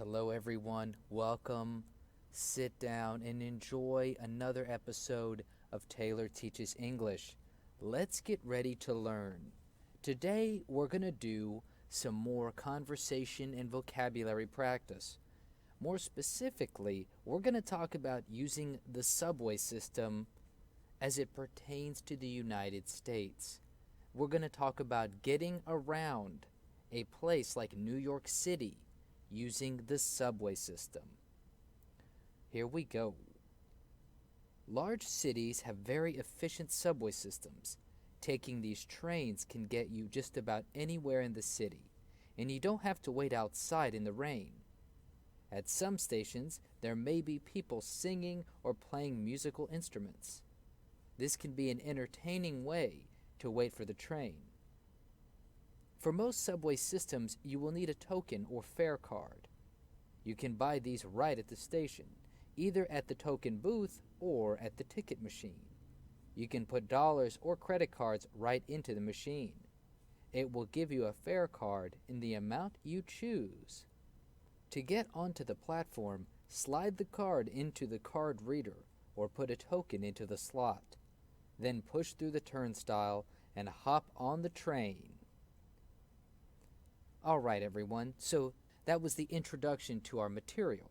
Hello, everyone. Welcome. Sit down and enjoy another episode of Taylor Teaches English. Let's get ready to learn. Today, we're going to do some more conversation and vocabulary practice. More specifically, we're going to talk about using the subway system as it pertains to the United States. We're going to talk about getting around a place like New York City using the subway system. Here we go. Large cities have very efficient subway systems. Taking these trains can get you just about anywhere in the city, and you don't have to wait outside in the rain. At some stations, there may be people singing or playing musical instruments. This can be an entertaining way to wait for the train. For most subway systems, you will need a token or fare card. You can buy these right at the station, either at the token booth or at the ticket machine. You can put dollars or credit cards right into the machine. It will give you a fare card in the amount you choose. To get onto the platform, slide the card into the card reader or put a token into the slot. Then push through the turnstile and hop on the train. All right, everyone, so that was the introduction to our material.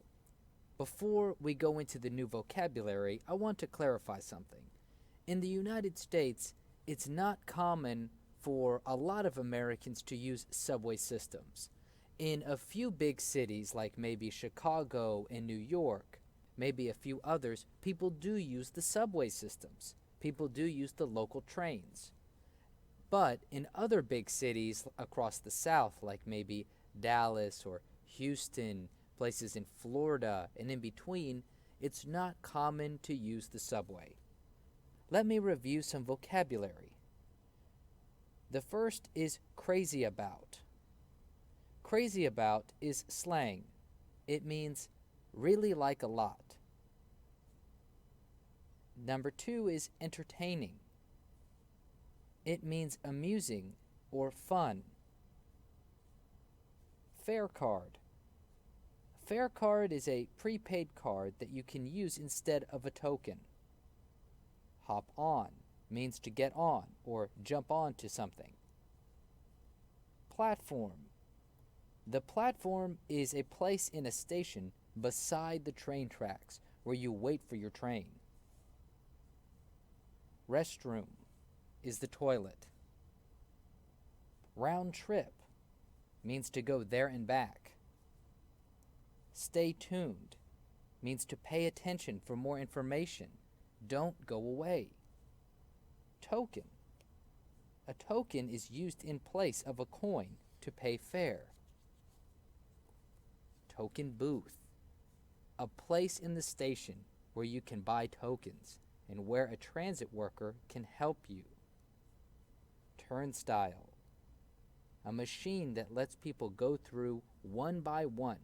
Before we go into the new vocabulary, I want to clarify something. In the United States, it's not common for a lot of Americans to use subway systems. In a few big cities, like maybe Chicago and New York, maybe a few others, people do use the subway systems. People do use the local trains. But in other big cities across the South, like maybe Dallas or Houston, places in Florida and in between, it's not common to use the subway. Let me review some vocabulary. The first is crazy about. Crazy about is slang. It means really like a lot. Number 2 is entertaining. It means amusing or fun. Fare card. Fare card is a prepaid card that you can use instead of a token. Hop on means to get on or jump on to something. Platform. The platform is a place in a station beside the train tracks where you wait for your train. Restroom is the toilet. Round trip means to go there and back. Stay tuned means to pay attention for more information. Don't go away. Token. A token is used in place of a coin to pay fare. Token booth. A place in the station where you can buy tokens and where a transit worker can help you. Turnstile. A machine that lets people go through one by one.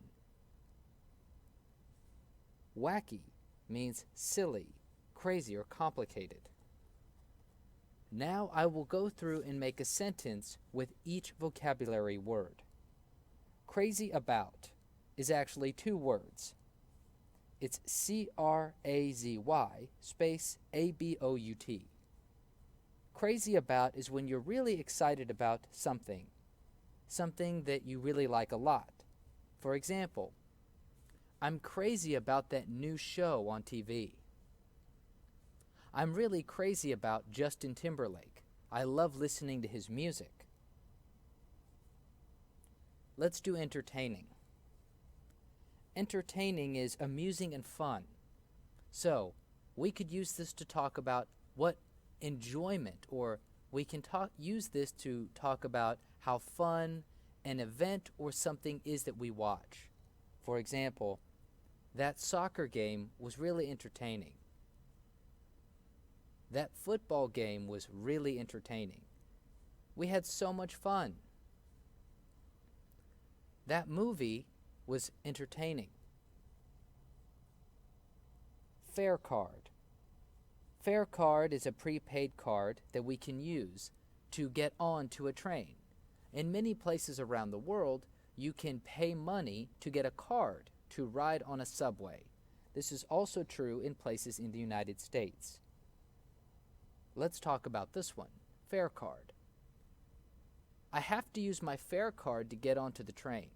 Wacky means silly, crazy, or complicated. Now I will go through and make a sentence with each vocabulary word. Crazy about is actually 2 words. It's C-R-A-Z-Y space A-B-O-U-T. Crazy about is when you're really excited about something that you really like a lot. For example, I'm crazy about that new show on TV. I'm really crazy about Justin Timberlake. I love listening to his music. Let's do entertaining. Entertaining is amusing and fun. So, we could use this to talk about what enjoyment, or we can use this to talk about how fun an event or something is that we watch. For example, that soccer game was really entertaining. That football game was really entertaining. We had so much fun. That movie was entertaining. Fare card. Fare card is a prepaid card that we can use to get on to a train. In many places around the world, you can pay money to get a card to ride on a subway. This is also true in places in the United States. Let's talk about this one, farecard. I have to use my fare card to get onto the train.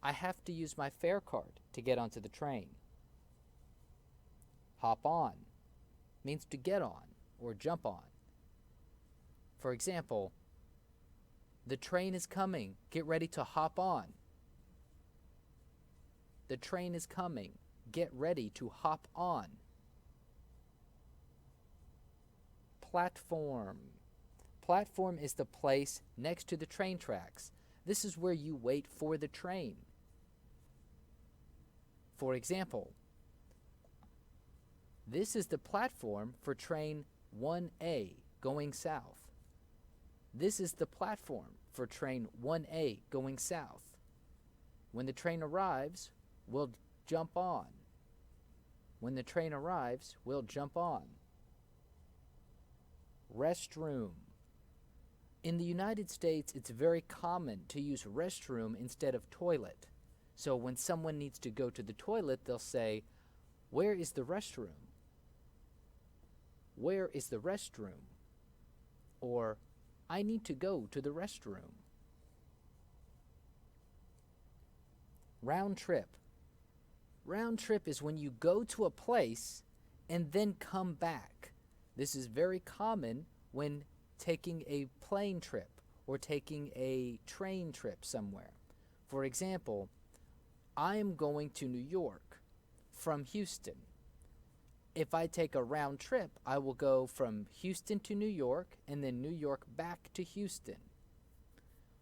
I have to use my fare card to get onto the train. Hop on means to get on or jump on. For example, the train is coming. Get ready to hop on. The train is coming. Get ready to hop on. Platform. Platform is the place next to the train tracks. This is where you wait for the train. For example, this is the platform for train 1A going south. This is the platform for train 1A going south. When the train arrives, we'll jump on. When the train arrives, we'll jump on. Restroom. In the United States, it's very common to use restroom instead of toilet. So when someone needs to go to the toilet, they'll say, "Where is the restroom?" "Where is the restroom?" Or, "I need to go to the restroom." Round trip. Round trip is when you go to a place and then come back. This is very common when taking a plane trip or taking a train trip somewhere. For example, I am going to New York from Houston. If I take a round trip, I will go from Houston to New York and then New York back to Houston.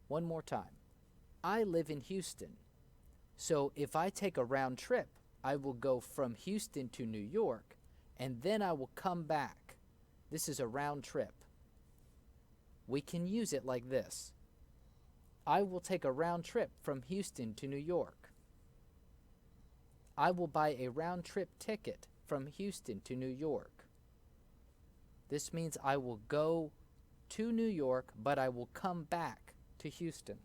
One more time. I live in Houston. So if I take a round trip, I will go from Houston to New York and then I will come back. This is a round trip. We can use it like this. I will take a round trip from Houston to New York. I will buy a round trip ticket from Houston to New York. This means I will go to New York, but I will come back to Houston.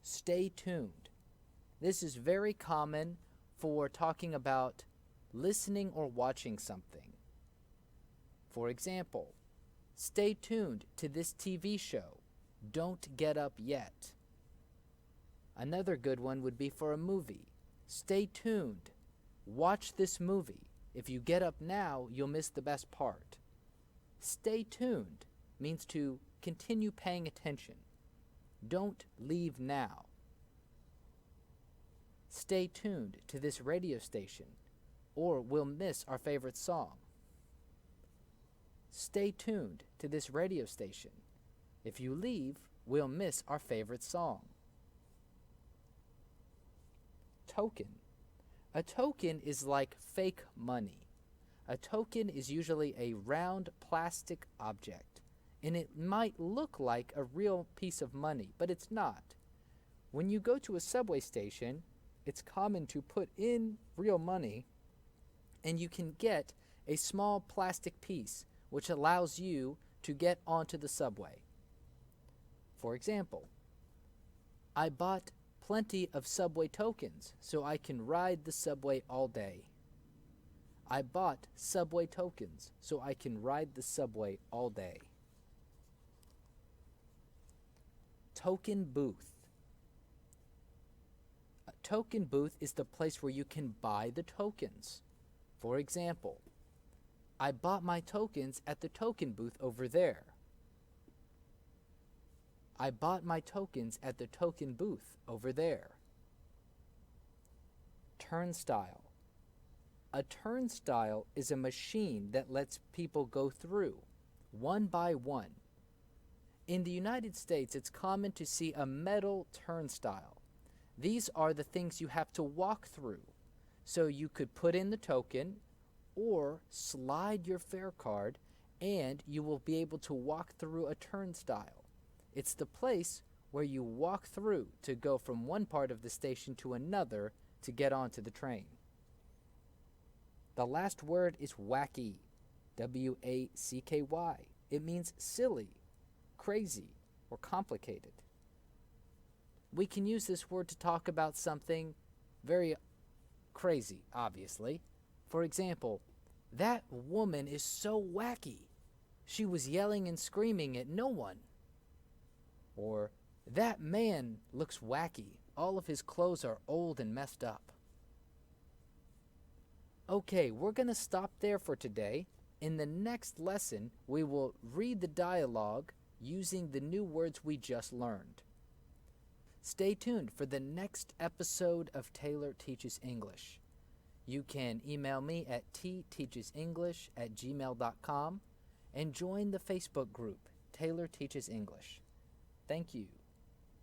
Stay tuned. This is very common for talking about listening or watching something. For example, stay tuned to this TV show. Don't get up yet. Another good one would be for a movie. Stay tuned. Watch this movie. If you get up now, you'll miss the best part. Stay tuned means to continue paying attention. Don't leave now. Stay tuned to this radio station, or we'll miss our favorite song. Stay tuned to this radio station. If you leave, we'll miss our favorite song. Token. A token is like fake money. A token is usually a round plastic object, and it might look like a real piece of money, but it's not. When you go to a subway station, it's common to put in real money, and you can get a small plastic piece, which allows you to get onto the subway. For example, I bought plenty of subway tokens so I can ride the subway all day. I bought subway tokens so I can ride the subway all day. Token booth. A token booth is the place where you can buy the tokens. For example, I bought my tokens at the token booth over there. I bought my tokens at the token booth over there. Turnstile. A turnstile is a machine that lets people go through, one by one. In the United States, it's common to see a metal turnstile. These are the things you have to walk through. So you could put in the token or slide your fare card and you will be able to walk through a turnstile. It's the place where you walk through to go from one part of the station to another to get onto the train. The last word is wacky, W-A-C-K-Y. It means silly, crazy, or complicated. we can use this word to talk about something very crazy, obviously. For example, that woman is so wacky. She was yelling and screaming at no one. Or, that man looks wacky. All of his clothes are old and messed up. Okay, we're going to stop there for today. In the next lesson, we will read the dialogue using the new words we just learned. Stay tuned for the next episode of Taylor Teaches English. You can email me at tteachesenglish@gmail.com and join the Facebook group, Taylor Teaches English. Thank you.